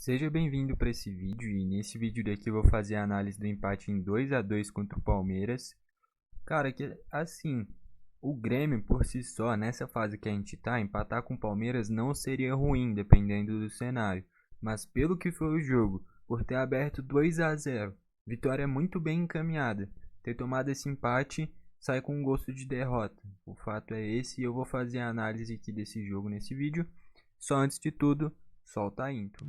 Seja bem-vindo para esse vídeo e nesse vídeo daqui eu vou fazer a análise do empate em 2-2 contra o Palmeiras. Cara, que assim, o Grêmio por si só, nessa fase que a gente tá, empatar com o Palmeiras não seria ruim, dependendo do cenário. Mas pelo que foi o jogo, por ter aberto 2-0, vitória muito bem encaminhada, ter tomado esse empate, sai com um gosto de derrota. O fato é esse e eu vou fazer a análise aqui desse jogo nesse vídeo. Só antes de tudo, solta a intro.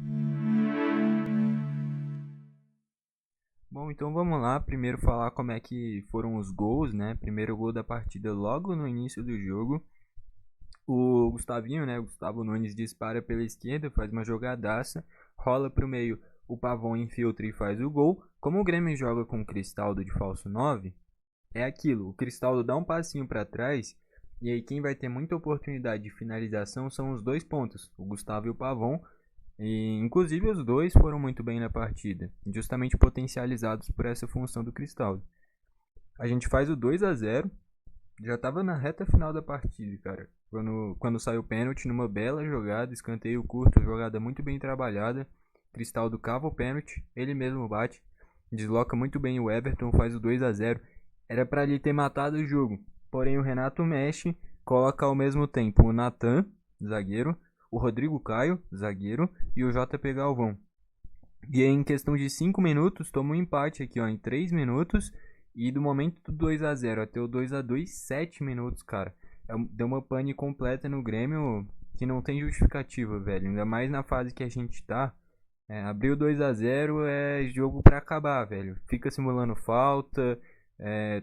Bom, então vamos lá, primeiro falar como é que foram os gols, né? Primeiro gol da partida logo no início do jogo. O Gustavinho, né? Gustavo Nunes dispara pela esquerda, faz uma jogadaça, rola pro meio, o Pavão infiltra e faz o gol. Como o Grêmio joga com o Cristaldo de falso 9, é aquilo, o Cristaldo dá um passinho para trás, e aí quem vai ter muita oportunidade de finalização são os dois pontos, o Gustavo e o Pavão. E inclusive os dois foram muito bem na partida, justamente potencializados por essa função do Cristaldo. A gente faz o 2-0, já estava na reta final da partida, cara. Quando saiu o pênalti, numa bela jogada, escanteio curto, jogada muito bem trabalhada. Cristaldo cava o pênalti, ele mesmo bate, desloca muito bem o Everton, faz o 2-0. Era para ele ter matado o jogo, porém o Renato mexe, coloca ao mesmo tempo o Natan, zagueiro, o Rodrigo Caio, zagueiro, e o JP Galvão. E aí, em questão de 5 minutos, toma um empate aqui, ó, em 3 minutos. E do momento do 2-0 até o 2-2, 7 minutos, cara. Deu uma pane completa no Grêmio que não tem justificativa, velho. Ainda mais na fase que a gente tá. Abriu 2-0 é jogo pra acabar, velho. Fica simulando falta,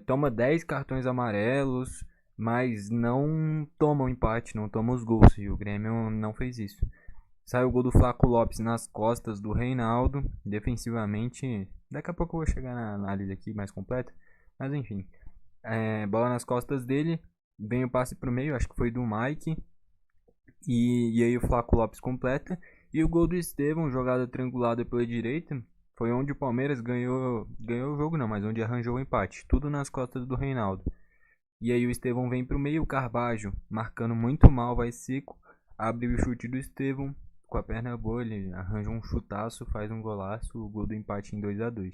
toma 10 cartões amarelos, mas não toma o empate, não toma os gols. E o Grêmio não fez isso. Sai o gol do Flaco Lopes nas costas do Reinaldo, defensivamente. Daqui a pouco eu vou chegar na análise aqui mais completa. Mas enfim, bola nas costas dele, vem o passe pro meio, acho que foi do Mike. E aí o Flaco Lopes completa. E o gol do Estevão, jogada triangulada pela direita, foi onde o Palmeiras ganhou o jogo não, mas onde arranjou o empate. Tudo nas costas do Reinaldo. E aí o Estevão vem pro meio, o Carbajo, marcando muito mal, vai seco. Abre o chute do Estevão, com a perna boa, ele arranja um chutaço, faz um golaço, o gol do empate em 2-2.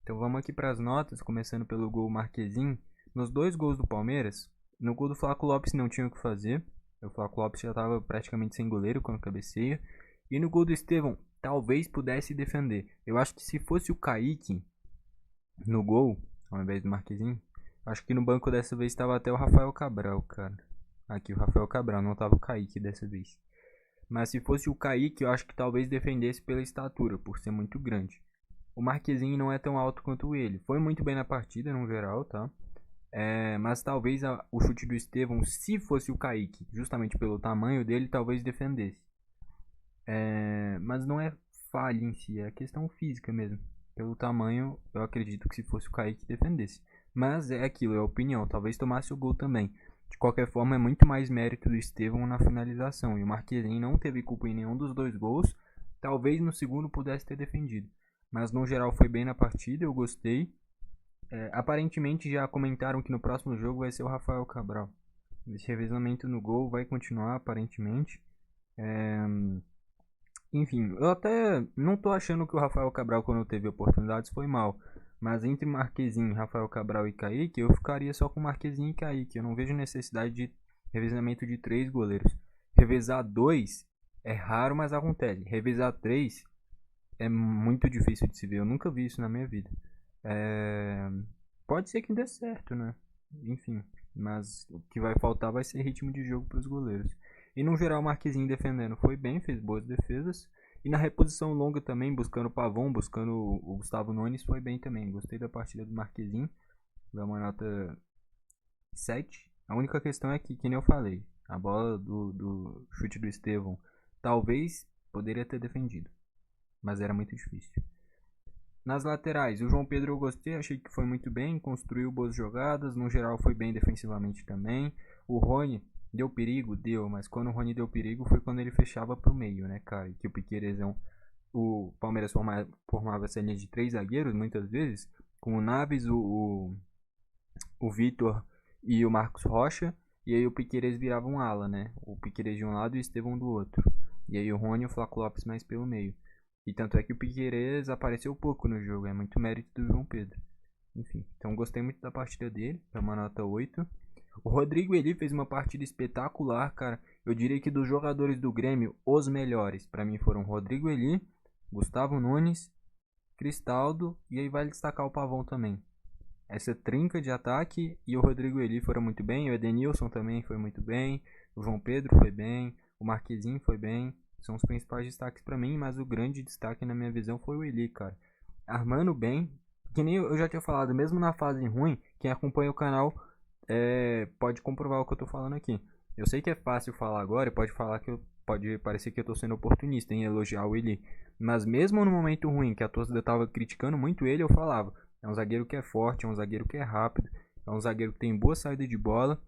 Então vamos aqui para as notas, começando pelo gol Marquezin. Nos dois gols do Palmeiras, no gol do Flaco Lopes não tinha o que fazer, o Flaco Lopes já estava praticamente sem goleiro quando cabeceia. E no gol do Estevão, talvez pudesse defender. Eu acho que se fosse o Kaique no gol, ao invés do Marquezin, acho que no banco dessa vez estava até o Rafael Cabral, cara. Aqui o Rafael Cabral, não estava o Kaique dessa vez. Mas se fosse o Kaique, eu acho que talvez defendesse pela estatura, por ser muito grande. O Marquezin não é tão alto quanto ele. Foi muito bem na partida, no geral, tá? Mas talvez o chute do Estevão, se fosse o Kaique, justamente pelo tamanho dele, talvez defendesse. Mas não é falha em si, é questão física mesmo. Pelo tamanho, eu acredito que se fosse o Kaique, defendesse. Mas é aquilo, é opinião. Talvez tomasse o gol também. De qualquer forma, é muito mais mérito do Estevão na finalização. E o Marquezin não teve culpa em nenhum dos dois gols. Talvez no segundo pudesse ter defendido. Mas no geral foi bem na partida, eu gostei. Aparentemente já comentaram que no próximo jogo vai ser o Rafael Cabral. Esse revezamento no gol vai continuar, aparentemente. Enfim, eu até não tô achando que o Rafael Cabral, quando teve oportunidades, foi mal. Mas entre Marquezin, Rafael Cabral e Kaique, eu ficaria só com Marquezin e Kaique. Eu não vejo necessidade de revezamento de 3 goleiros. Revezar 2 é raro, mas acontece. Revezar 3 é muito difícil de se ver. Eu nunca vi isso na minha vida. Pode ser que dê certo, né? Enfim, mas o que vai faltar vai ser ritmo de jogo para os goleiros. E no geral, o Marquezin defendendo foi bem, fez boas defesas. E na reposição longa também, buscando o Pavão, buscando o Gustavo Nunes, foi bem também. Gostei da partida do Marquezin, dá uma nota 7. A única questão é que nem eu falei, a bola do chute do Estevão talvez poderia ter defendido, mas era muito difícil. Nas laterais, o João Pedro eu gostei, achei que foi muito bem, construiu boas jogadas, no geral foi bem defensivamente também. O Rony deu perigo? Deu, mas quando o Rony deu perigo foi quando ele fechava pro meio, né, cara? Que o Piquerezão, o Palmeiras formava essa linha de 3 zagueiros muitas vezes, com o Naves, o Vitor e o Marcos Rocha, e aí o Piquerez virava um ala, né? O Piquerez de um lado e o Estevão do outro. E aí o Rony e o Flaco Lopes mais pelo meio. E tanto é que o Piquerez apareceu pouco no jogo, é muito mérito do João Pedro. Enfim, então gostei muito da partida dele, é uma nota 8. O Rodrigo Eli fez uma partida espetacular, cara. Eu diria que dos jogadores do Grêmio, os melhores para mim foram Rodrigo Eli, Gustavo Nunes, Cristaldo e aí vale destacar o Pavão também. Essa trinca de ataque e o Rodrigo Eli foram muito bem, o Edenilson também foi muito bem, o João Pedro foi bem, o Marquezinho foi bem. São os principais destaques para mim, mas o grande destaque na minha visão foi o Eli, cara. Armando bem, que nem eu já tinha falado, mesmo na fase ruim, quem acompanha o canal pode comprovar o que eu tô falando aqui. Eu sei que é fácil falar agora, pode parecer que eu tô sendo oportunista em elogiar o Eli, mas mesmo no momento ruim, que a torcida tava criticando muito ele, eu falava, é um zagueiro que é forte, é um zagueiro que é rápido, é um zagueiro que tem boa saída de bola,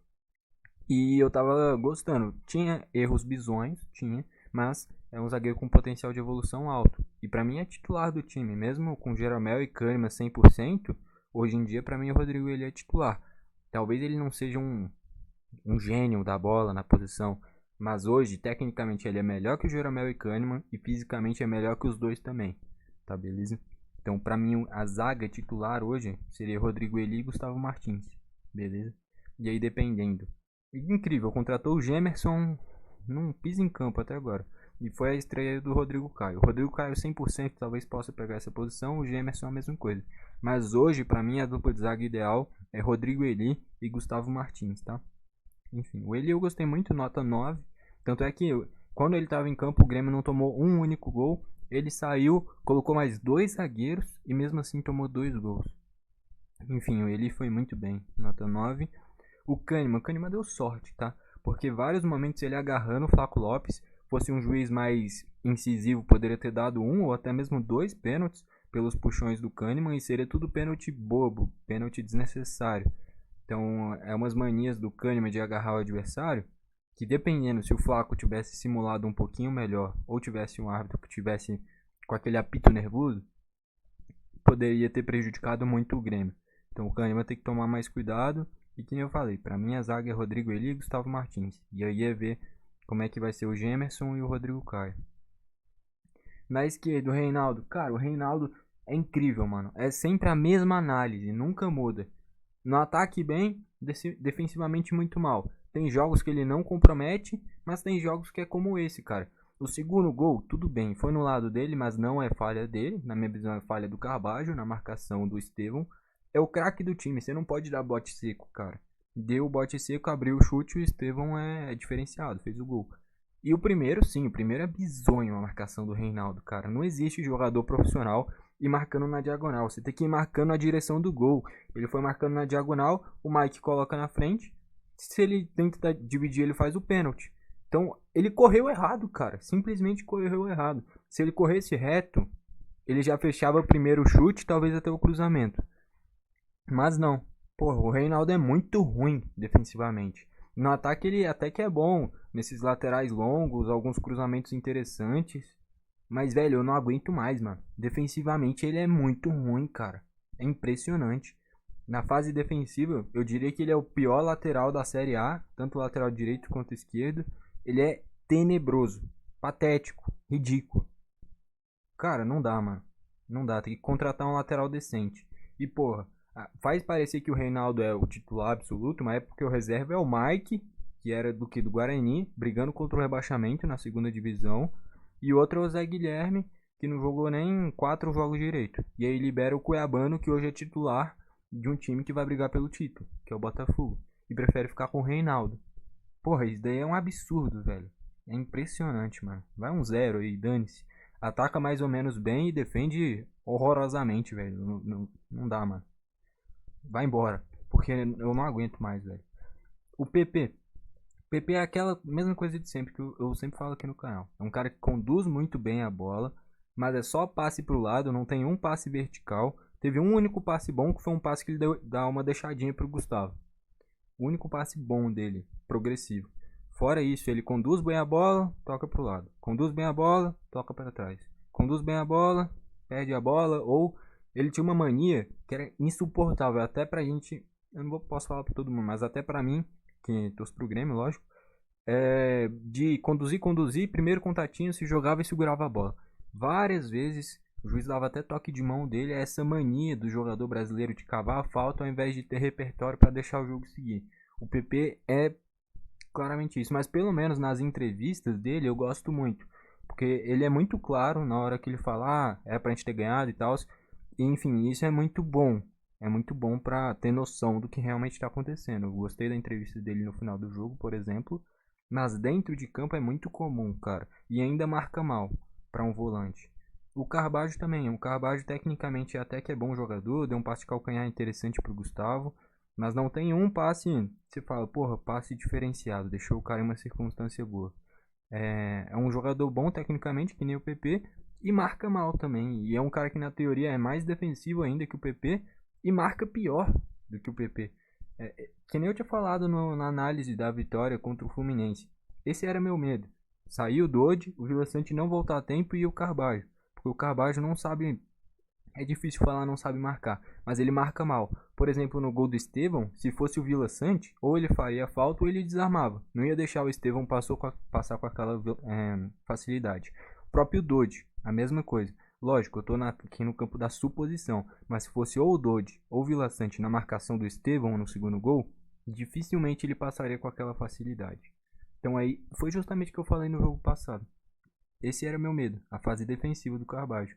e eu tava gostando. Tinha erros bizonhos, tinha, mas é um zagueiro com potencial de evolução alto. E pra mim é titular do time, mesmo com Jeromel e Kahneman 100%, hoje em dia pra mim o Rodrigo ele é titular. Talvez ele não seja um gênio da bola na posição, mas hoje tecnicamente ele é melhor que o Jeromel e Kahneman e fisicamente é melhor que os dois também. Tá beleza? Então pra mim a zaga titular hoje seria Rodrigo Eli e Gustavo Martins. Beleza? E aí dependendo. Incrível, contratou o Gemerson num piso em campo até agora. E foi a estreia do Rodrigo Caio. O Rodrigo Caio 100% talvez possa pegar essa posição, o Gemerson a mesma coisa. Mas hoje, pra mim, a dupla de zaga ideal é Rodrigo Eli e Gustavo Martins, tá? Enfim, o Eli eu gostei muito, nota 9. Tanto é que quando ele estava em campo, o Grêmio não tomou um único gol. Ele saiu, colocou mais dois zagueiros e mesmo assim tomou 2 gols. Enfim, o Eli foi muito bem, nota 9. O Kahneman deu sorte, tá? Porque vários momentos ele agarrando o Flaco Lopes, fosse um juiz mais incisivo, poderia ter dado um ou até mesmo 2 pênaltis pelos puxões do Kahneman e seria tudo pênalti bobo, pênalti desnecessário. Então, é umas manias do Kahneman de agarrar o adversário que dependendo se o Flaco tivesse simulado um pouquinho melhor ou tivesse um árbitro que tivesse com aquele apito nervoso, poderia ter prejudicado muito o Grêmio. Então o Kahneman tem que tomar mais cuidado. E que nem eu falei, pra mim a zaga é Rodrigo Eli e Gustavo Martins. E aí é ver como é que vai ser o Gemerson e o Rodrigo Caio. Na esquerda, o Reinaldo. Cara, o Reinaldo é incrível, mano. É sempre a mesma análise, nunca muda. No ataque bem, defensivamente muito mal. Tem jogos que ele não compromete, mas tem jogos que é como esse, cara. O segundo gol, tudo bem, foi no lado dele, mas não é falha dele. Na minha visão é falha do Carbajo, na marcação do Estevão. É o craque do time, você não pode dar bote seco, cara. Deu o bote seco, abriu o chute e o Estevão é diferenciado, fez o gol. E o primeiro, sim, o primeiro é bizonho a marcação do Reinaldo, cara. Não existe jogador profissional e marcando na diagonal. Você tem que ir marcando na direção do gol. Ele foi marcando na diagonal, o Mike coloca na frente. Se ele tenta dividir, ele faz o pênalti. Então, ele correu errado, cara. Simplesmente correu errado. Se ele corresse reto, ele já fechava o primeiro chute, talvez até o cruzamento. Mas não. Porra, o Reinaldo é muito ruim defensivamente. No ataque ele até que é bom. Nesses laterais longos, alguns cruzamentos interessantes. Mas, velho, eu não aguento mais, mano. Defensivamente ele é muito ruim, cara. É impressionante. Na fase defensiva, eu diria que ele é o pior lateral da Série A. Tanto lateral direito quanto esquerdo. Ele é tenebroso. Patético. Ridículo. Cara, não dá, mano. Não dá. Tem que contratar um lateral decente. E, porra. Faz parecer que o Reinaldo é o titular absoluto, mas é porque o reserva é o Mike, que era do Guarani, brigando contra o rebaixamento na segunda divisão. E o outro é o Zé Guilherme, que não jogou nem 4 jogos direito. E aí libera o Cuiabano, que hoje é titular de um time que vai brigar pelo título, que é o Botafogo. E prefere ficar com o Reinaldo. Porra, isso daí é um absurdo, velho. É impressionante, mano. Vai um 0 aí, dane-se. Ataca mais ou menos bem e defende horrorosamente, velho. Não dá, mano. Vai embora, porque eu não aguento mais, velho. O PP. PP é aquela mesma coisa de sempre que eu sempre falo aqui no canal. É um cara que conduz muito bem a bola, mas é só passe pro lado, não tem um passe vertical. Teve um único passe bom, que foi um passe que ele dá uma deixadinha pro Gustavo. O único passe bom dele, progressivo. Fora isso, ele conduz bem a bola, toca pro lado. Conduz bem a bola, toca para trás. Conduz bem a bola, perde a bola, ou ele tinha uma mania que era insuportável, até pra gente, eu não posso falar pra todo mundo, mas até pra mim, que torço pro Grêmio, lógico, de conduzir, primeiro contatinho, se jogava e segurava a bola. Várias vezes o juiz dava até toque de mão dele, é essa mania do jogador brasileiro de cavar a falta ao invés de ter repertório para deixar o jogo seguir. O PP é claramente isso, mas pelo menos nas entrevistas dele eu gosto muito, porque ele é muito claro na hora que ele fala, é pra gente ter ganhado e tal, e enfim, isso é muito bom pra ter noção do que realmente tá acontecendo. Eu gostei da entrevista dele no final do jogo, por exemplo, mas dentro de campo é muito comum, cara, e ainda marca mal pra um volante. O Carbajo também, o Carbajo tecnicamente até que é bom jogador, deu um passe de calcanhar interessante pro Gustavo, mas não tem um passe, você fala, porra, passe diferenciado, deixou o cara em uma circunstância boa. É um jogador bom tecnicamente, que nem o PP, e marca mal também. E é um cara que na teoria é mais defensivo ainda que o PP e marca pior do que o PP. Que nem eu tinha falado na análise da vitória contra o Fluminense. Esse era meu medo. Saiu o Dodge, o Vila Sante não voltar a tempo e o Carbajo. Porque o Carbajo não sabe, é difícil falar, não sabe marcar, mas ele marca mal. Por exemplo, no gol do Estevão, se fosse o Vila Sante, ou ele faria falta ou ele desarmava. Não ia deixar o Estevão passar com aquela facilidade. O próprio Dodge, a mesma coisa. Lógico, eu estou aqui no campo da suposição, mas se fosse ou o Dodge ou o Vila Sante na marcação do Estevão no segundo gol, dificilmente ele passaria com aquela facilidade. Então aí, foi justamente o que eu falei no jogo passado. Esse era meu medo, a fase defensiva do Carvalho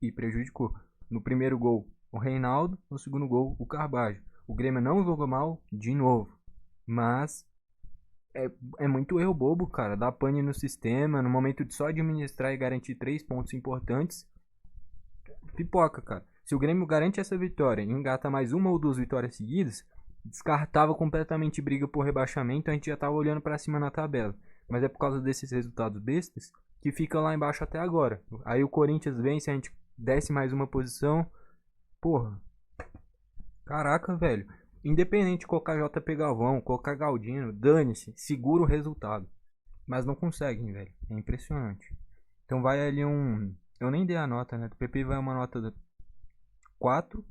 e prejudicou. No primeiro gol, o Reinaldo. No segundo gol, o Carbajo. O Grêmio não jogou mal de novo. Mas é muito erro bobo, cara. Dá pane no sistema. No momento de só administrar e garantir 3 pontos importantes, pipoca, cara. Se o Grêmio garante essa vitória e engata mais uma ou duas vitórias seguidas, descartava completamente briga por rebaixamento. A gente já tava olhando para cima na tabela. Mas é por causa desses resultados bestas que fica lá embaixo até agora. Aí o Corinthians vence, a gente desce mais uma posição. Porra. Caraca, velho. Independente de colocar JP Galvão, colocar Galdino, dane-se, segura o resultado. Mas não conseguem, velho. É impressionante. Então vai ali um. Eu nem dei a nota, né? O PP vai uma nota 4.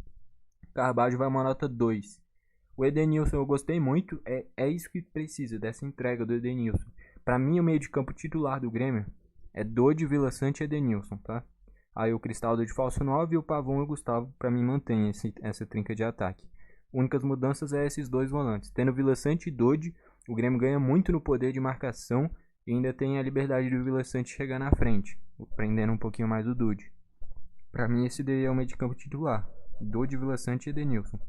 Carvalho vai uma nota 2. O Edenilson eu gostei muito. É isso que precisa, dessa entrega do Edenilson. Pra mim, o meio de campo titular do Grêmio é Dodge, Vila Sante e Edenilson, tá? Aí o Cristaldo de falso 9 e o Pavão e o Gustavo, para mim, mantém essa trinca de ataque. Únicas mudanças é esses dois volantes. Tendo Vila Sante e Dodge, o Grêmio ganha muito no poder de marcação e ainda tem a liberdade do Vila Sante chegar na frente, prendendo um pouquinho mais o Dodge. Para mim, esse daí é o meio de campo titular. Dodge, Vila Sante e Edenilson.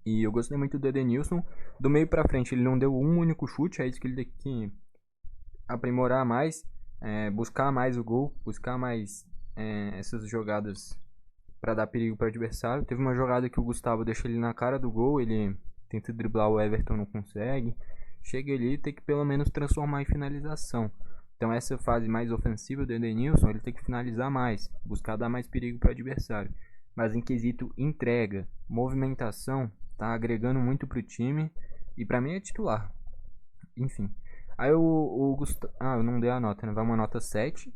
E eu gostei muito do Edenilson. Do meio para frente, ele não deu um único chute, é isso que ele tem que aprimorar mais, buscar mais o gol, buscar mais essas jogadas para dar perigo para o adversário. Teve uma jogada que o Gustavo deixa ele na cara do gol, ele tenta driblar o Everton, não consegue. Chega ali e tem que pelo menos transformar em finalização. Então essa fase mais ofensiva do Edenilson, ele tem que finalizar mais, buscar dar mais perigo para o adversário. Mas em quesito entrega, movimentação, tá agregando muito pro time e para mim é titular. Enfim. Aí o Gustavo, eu não dei a nota, né? Vai uma nota 7.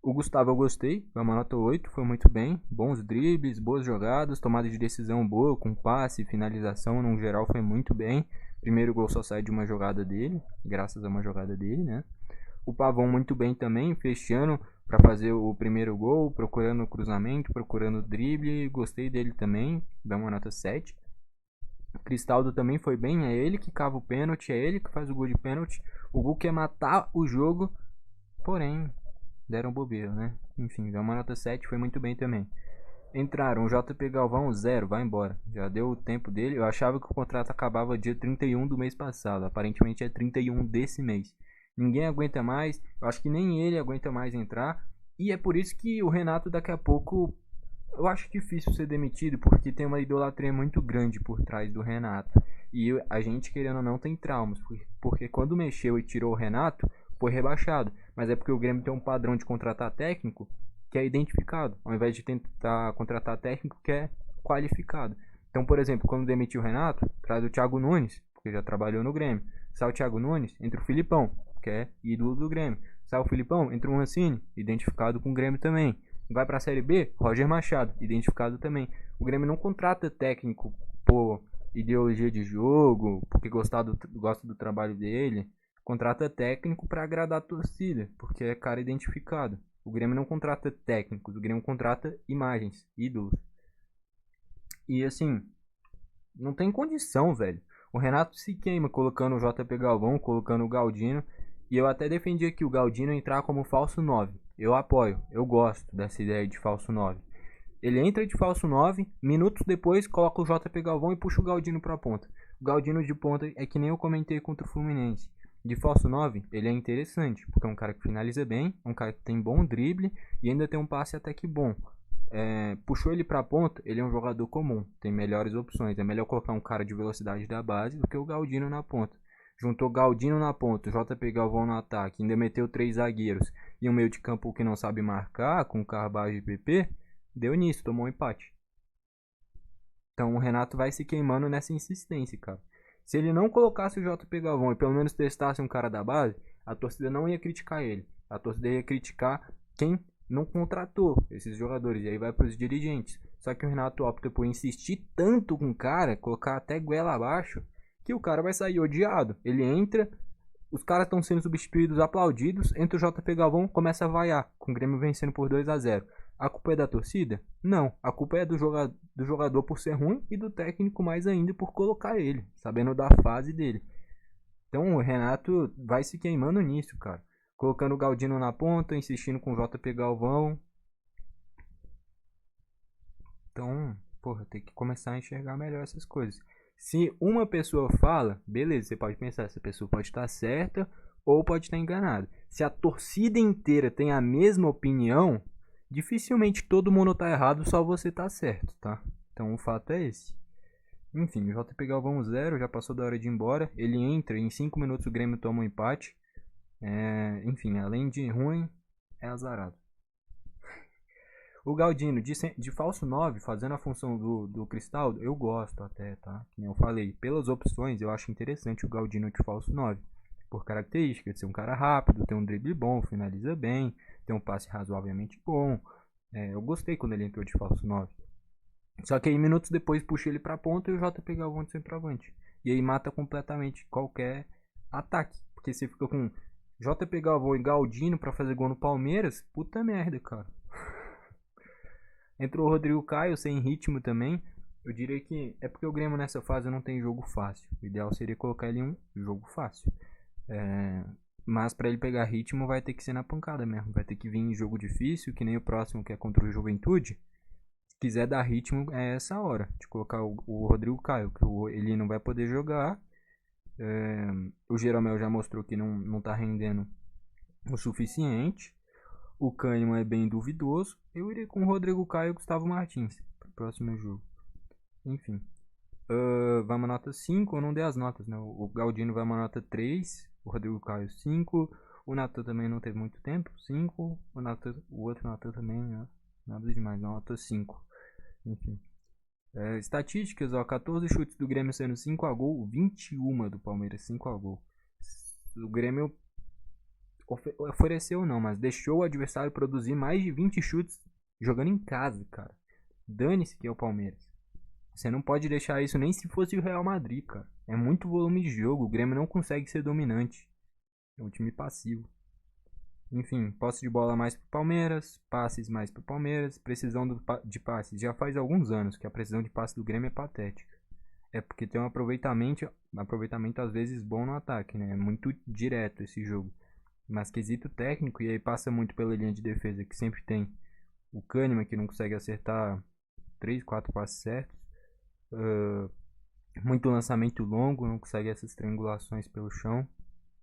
O Gustavo eu gostei, vai uma nota 8, foi muito bem. Bons dribles, boas jogadas, tomada de decisão boa, com passe, finalização, no geral foi muito bem. Primeiro gol só sai de uma jogada dele, graças a uma jogada dele, né? O Pavão muito bem também, fechando para fazer o primeiro gol, procurando o cruzamento, procurando o drible, gostei dele também, dá uma nota 7. O Cristaldo também foi bem, é ele que cava o pênalti, é ele que faz o gol de pênalti. O gol quer matar o jogo, porém deram bobeira, né? Enfim, deu uma nota 7, foi muito bem também. Entraram o JP Galvão, 0, vai embora. Já deu o tempo dele. Eu achava que o contrato acabava dia 31 do mês passado. Aparentemente é 31 desse mês. Ninguém aguenta mais. Eu acho que nem ele aguenta mais entrar. E é por isso que o Renato daqui a pouco... Eu acho difícil ser demitido porque tem uma idolatria muito grande por trás do Renato. E a gente, querendo ou não, tem traumas. Porque quando mexeu e tirou o Renato, foi rebaixado. Mas é porque o Grêmio tem um padrão de contratar técnico que é identificado, ao invés de tentar contratar técnico que é qualificado. Então, por exemplo, quando demitiu o Renato, traz o Thiago Nunes, porque já trabalhou no Grêmio. Sai o Thiago Nunes, entra o Filipão, que é ídolo do Grêmio. Sai o Filipão, entra o Mancini, identificado com o Grêmio também. Vai para a Série B, Roger Machado, identificado também. O Grêmio não contrata técnico por ideologia de jogo, porque gosta do trabalho dele. Contrata técnico para agradar a torcida, porque é cara identificado. O Grêmio não contrata técnicos, o Grêmio contrata imagens, ídolos. E assim, não tem condição, velho. O Renato se queima colocando o JP Galvão, colocando o Galdino. E eu até defendi aqui o Galdino entrar como falso 9. Eu apoio, eu gosto dessa ideia de falso 9. Ele entra de falso 9, minutos depois coloca o JP Galvão e puxa o Galdino pra ponta. O Galdino de ponta é que nem eu comentei contra o Fluminense. De falso 9, ele é interessante, porque é um cara que finaliza bem, um cara que tem bom drible e ainda tem um passe até que bom. Puxou ele pra ponta, ele é um jogador comum, tem melhores opções. É melhor colocar um cara de velocidade da base do que o Galdino na ponta. Juntou Galdino na ponta, JP Galvão no ataque, ainda meteu 3 zagueiros e um meio de campo que não sabe marcar, com Carvalho e PP, deu nisso, tomou um empate. Então o Renato vai se queimando nessa insistência, cara. Se ele não colocasse o JP Galvão e pelo menos testasse um cara da base, a torcida não ia criticar ele. A torcida ia criticar quem não contratou esses jogadores. E aí vai para os dirigentes. Só que o Renato opta por insistir tanto com o cara, colocar até goela abaixo, que o cara vai sair odiado. Ele entra, os caras estão sendo substituídos, aplaudidos, entra o JP Galvão, começa a vaiar, com o Grêmio vencendo por 2-0. A culpa é da torcida? Não. A culpa é do jogador por ser ruim e do técnico mais ainda por colocar ele, sabendo da fase dele. Então o Renato vai se queimando nisso, cara. Colocando o Galdino na ponta, insistindo com o JP Galvão. Então, porra, tem que começar a enxergar melhor essas coisas. Se uma pessoa fala, beleza, você pode pensar, essa pessoa pode estar certa ou pode estar enganada. Se a torcida inteira tem a mesma opinião, dificilmente todo mundo tá errado, só você tá certo, tá? Então o fato é esse. Enfim, o JP Galvão 0, já passou da hora de ir embora. Ele entra, em 5 minutos o Grêmio toma um empate. Enfim, além de ruim, é azarado. O Galdino, de falso 9, fazendo a função do Cristaldo, eu gosto até, tá? Como eu falei, pelas opções, eu acho interessante o Galdino de falso 9. Por característica de ser um cara rápido, ter um drible bom, finaliza bem, ter um passe razoavelmente bom. Eu gostei quando ele entrou de falso 9. Só que aí, minutos depois, puxa ele pra ponta e o JP Galvão de centroavante. E aí mata completamente qualquer ataque. Porque você fica com JP Galvão e Galdino pra fazer gol no Palmeiras, puta merda, cara. Entrou o Rodrigo Caio sem ritmo também. Eu diria que é porque o Grêmio nessa fase não tem jogo fácil. O ideal seria colocar ele em um jogo fácil. Mas para ele pegar ritmo vai ter que ser na pancada mesmo. Vai ter que vir em jogo difícil, que nem o próximo que é contra o Juventude. Se quiser dar ritmo, é essa hora de colocar o Rodrigo Caio, que ele não vai poder jogar. O Jeromel já mostrou que não tá rendendo o suficiente. O Kahneman é bem duvidoso. Eu iria com o Rodrigo Caio e o Gustavo Martins para o próximo jogo. Enfim. Vai uma nota 5. Eu não dei as notas, né? O Galdino vai uma nota 3. O Rodrigo Caio 5. O Natan também não teve muito tempo. 5. O outro Natan também, né? Nada demais, nota 5. Enfim. Estatísticas, 14 chutes do Grêmio sendo 5 a gol. 21 do Palmeiras, 5 a gol. O Grêmio ofereceu não, mas deixou o adversário produzir mais de 20 chutes jogando em casa, cara. Dane-se que é o Palmeiras. Você não pode deixar isso nem se fosse o Real Madrid, cara. É muito volume de jogo, o Grêmio não consegue ser dominante. É um time passivo. Enfim, posse de bola mais pro Palmeiras, passes mais pro Palmeiras, precisão de passes. Já faz alguns anos que a precisão de passe do Grêmio é patética. É porque tem um aproveitamento às vezes bom no ataque, né? É muito direto esse jogo. Mas quesito técnico, e aí passa muito pela linha de defesa, que sempre tem o Kahneman, que não consegue acertar 3, 4 passes certos. Muito lançamento longo, não consegue essas triangulações pelo chão.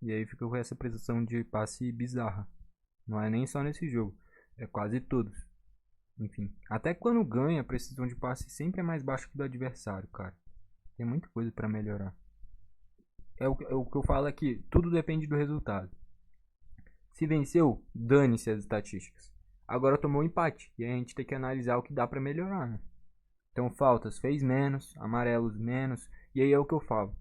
E aí fica com essa precisão de passe bizarra. Não é nem só nesse jogo, é quase todos. Enfim, até quando ganha, a precisão de passe sempre é mais baixa que do adversário, cara. Tem muita coisa para melhorar. É o que eu falo aqui, tudo depende do resultado. Se venceu, dane-se as estatísticas. Agora tomou um empate. E aí a gente tem que analisar o que dá pra melhorar, né? Então faltas, fez menos, amarelos menos. E aí é o que eu falo.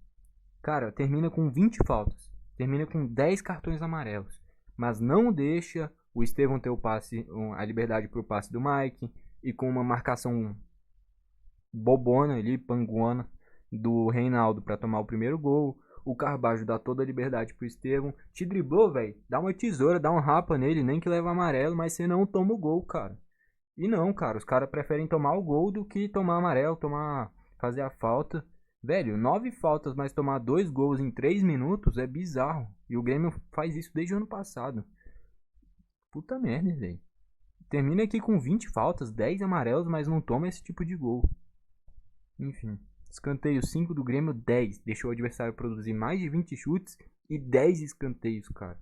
Cara, termina com 20 faltas. Termina com 10 cartões amarelos. Mas não deixa o Estevão ter o passe, a liberdade pro passe do Mike. E com uma marcação bobona ali, panguana, do Reinaldo pra tomar o primeiro gol. O Carbajo dá toda a liberdade pro Estevão. Te driblou, velho. Dá uma tesoura, dá um rapa nele, nem que leva amarelo, mas você não toma o gol, cara. E não, cara, os caras preferem tomar o gol do que tomar amarelo, fazer a falta. Velho, 9 faltas, mas tomar 2 gols em 3 minutos é bizarro. E o Grêmio faz isso desde o ano passado. Puta merda, velho. Termina aqui com 20 faltas, 10 amarelos, mas não toma esse tipo de gol. Enfim. Escanteio 5 do Grêmio, 10. Deixou o adversário produzir mais de 20 chutes e 10 escanteios, cara.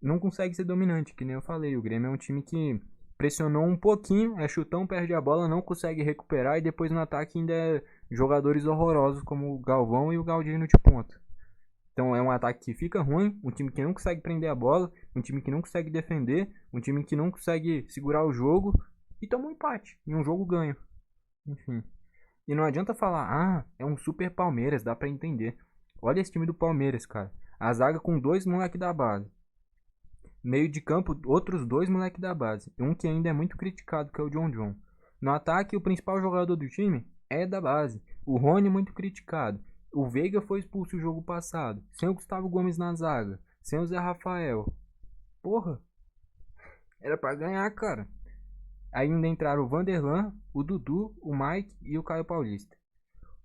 Não consegue ser dominante, que nem eu falei. O Grêmio é um time que pressionou um pouquinho, é chutão, perde a bola, não consegue recuperar e depois no ataque ainda é jogadores horrorosos como o Galvão e o Galdino de ponta. Então é um ataque que fica ruim, um time que não consegue prender a bola, um time que não consegue defender, um time que não consegue segurar o jogo e toma um empate em um jogo ganho. Enfim. E não adianta falar, é um super Palmeiras, dá pra entender. Olha esse time do Palmeiras, cara. A zaga com 2 moleque da base. Meio de campo, outros 2 moleque da base. Um que ainda é muito criticado, que é o John John. No ataque, o principal jogador do time é da base. O Rony muito criticado. O Veiga foi expulso o jogo passado. Sem o Gustavo Gomes na zaga. Sem o Zé Rafael. Porra. Era pra ganhar, cara. Ainda entraram o Vanderlan, o Dudu, o Mike e o Caio Paulista.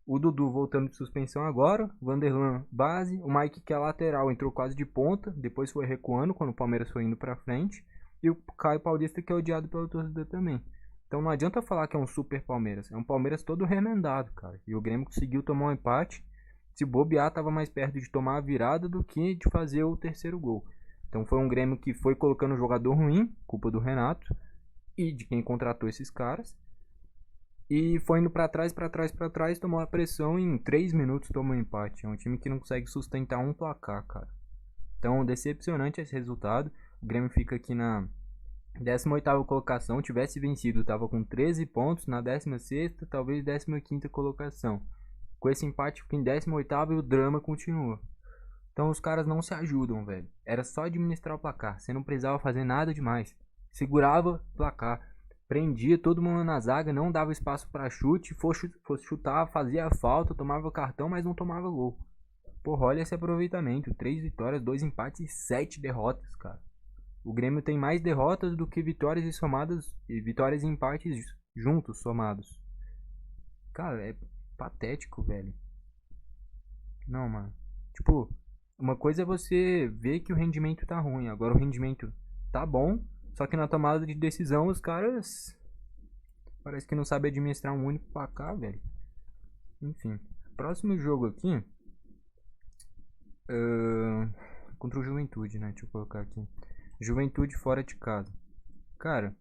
O Dudu voltando de suspensão agora, o Vanderlan base, o Mike que é lateral entrou quase de ponta, depois foi recuando quando o Palmeiras foi indo pra frente, e o Caio Paulista que é odiado pelo torcedor também. Então não adianta falar que é um super Palmeiras, é um Palmeiras todo remendado, cara. E o Grêmio conseguiu tomar um empate, se bobear tava mais perto de tomar a virada do que de fazer o terceiro gol. Então foi um Grêmio que foi colocando um jogador ruim, culpa do Renato, e de quem contratou esses caras. E foi indo pra trás, tomou a pressão e em 3 minutos tomou um empate. É um time que não consegue sustentar um placar, cara. Então, decepcionante esse resultado. O Grêmio fica aqui na 18ª colocação. Tivesse vencido, tava com 13 pontos. Na 16ª, talvez 15ª colocação. Com esse empate fica em 18º e o drama continua. Então os caras não se ajudam, velho. Era só administrar o placar. Você não precisava fazer nada demais. Segurava o placar. Prendia todo mundo na zaga, não dava espaço para chute, fosse chutar, fazia falta, tomava cartão, mas não tomava gol. Porra, olha esse aproveitamento, 3 vitórias, 2 empates e 7 derrotas, cara. O Grêmio tem mais derrotas do que vitórias e vitórias e empates juntos, somados. Cara, é patético, velho. Não, mano. Tipo, uma coisa é você ver que o rendimento tá ruim, agora o rendimento tá bom, só que na tomada de decisão os caras parece que não sabem administrar um único placar, velho. Enfim, próximo jogo aqui contra o Juventude, né? Deixa eu colocar aqui. Juventude fora de casa. Cara,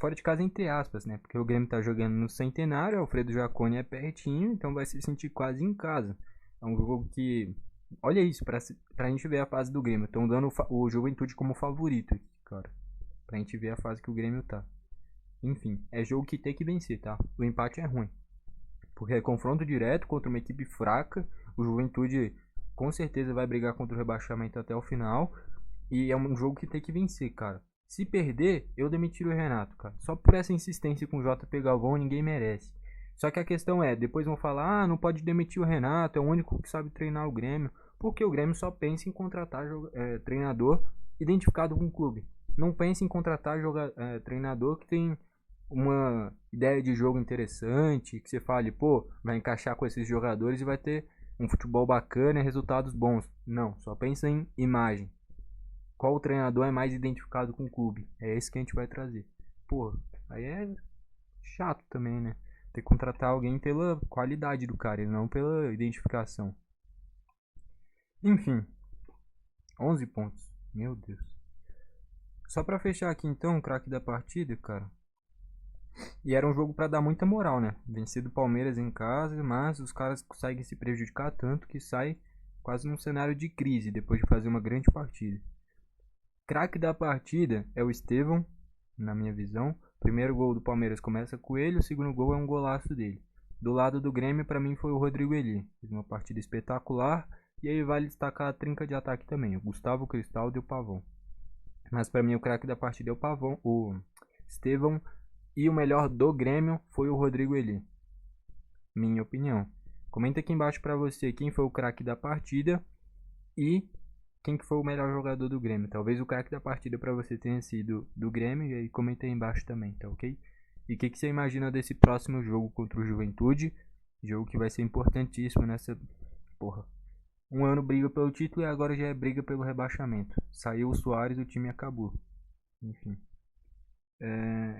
fora de casa entre aspas, né? Porque o Grêmio tá jogando no Centenário, Alfredo Jaconi é pertinho, então vai se sentir quase em casa. É um jogo que... Olha isso, pra gente ver a fase do Grêmio. Estão dando o Juventude como favorito aqui, cara. Pra gente ver a fase que o Grêmio tá. Enfim, é jogo que tem que vencer, tá? O empate é ruim. Porque é confronto direto contra uma equipe fraca. O Juventude com certeza vai brigar contra o rebaixamento até o final. E é um jogo que tem que vencer, cara. Se perder, eu demitiria o Renato, cara. Só por essa insistência com o JP Galvão, ninguém merece. Só que a questão é, depois vão falar, não pode demitir o Renato, é o único que sabe treinar o Grêmio. Porque o Grêmio só pensa em contratar treinador identificado com o clube. Não pensa em contratar treinador que tem uma ideia de jogo interessante, que você fale, pô, vai encaixar com esses jogadores e vai ter um futebol bacana e resultados bons. Não, só pensa em imagem. Qual treinador é mais identificado com o clube? É esse que a gente vai trazer. Pô, aí é chato também, né? Ter que contratar alguém pela qualidade do cara e não pela identificação. Enfim, 11 pontos. Meu Deus. Só pra fechar aqui então, o craque da partida, cara. E era um jogo pra dar muita moral, né? Vencido o Palmeiras em casa, mas os caras conseguem se prejudicar tanto que sai quase num cenário de crise depois de fazer uma grande partida. Craque da partida é o Estevão, na minha visão. Primeiro gol do Palmeiras começa com ele, o segundo gol é um golaço dele. Do lado do Grêmio, pra mim, foi o Rodrigo Eli. Fez uma partida espetacular. E aí vale destacar a trinca de ataque também, o Gustavo, o Cristaldo e o Pavão. Mas pra mim o craque da partida é o Pavão, o Estevão. E o melhor do Grêmio foi o Rodrigo Eli. Minha opinião. Comenta aqui embaixo pra você quem foi o craque da partida e quem que foi o melhor jogador do Grêmio. Talvez o craque da partida pra você tenha sido do Grêmio, e aí comenta aí embaixo também, tá ok? E o que você imagina desse próximo jogo contra o Juventude? Jogo que vai ser importantíssimo nessa... Porra. Um ano briga pelo título e agora já é briga pelo rebaixamento. Saiu o Soares e o time acabou. Enfim.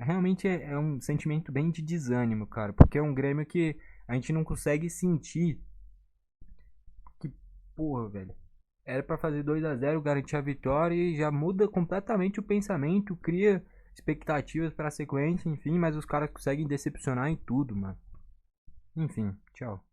Realmente é um sentimento bem de desânimo, cara. Porque é um Grêmio que a gente não consegue sentir que, porra, velho. Era pra fazer 2-0, garantir a vitória e já muda completamente o pensamento, cria expectativas pra sequência, enfim, mas os caras conseguem decepcionar em tudo, mano. Enfim, tchau.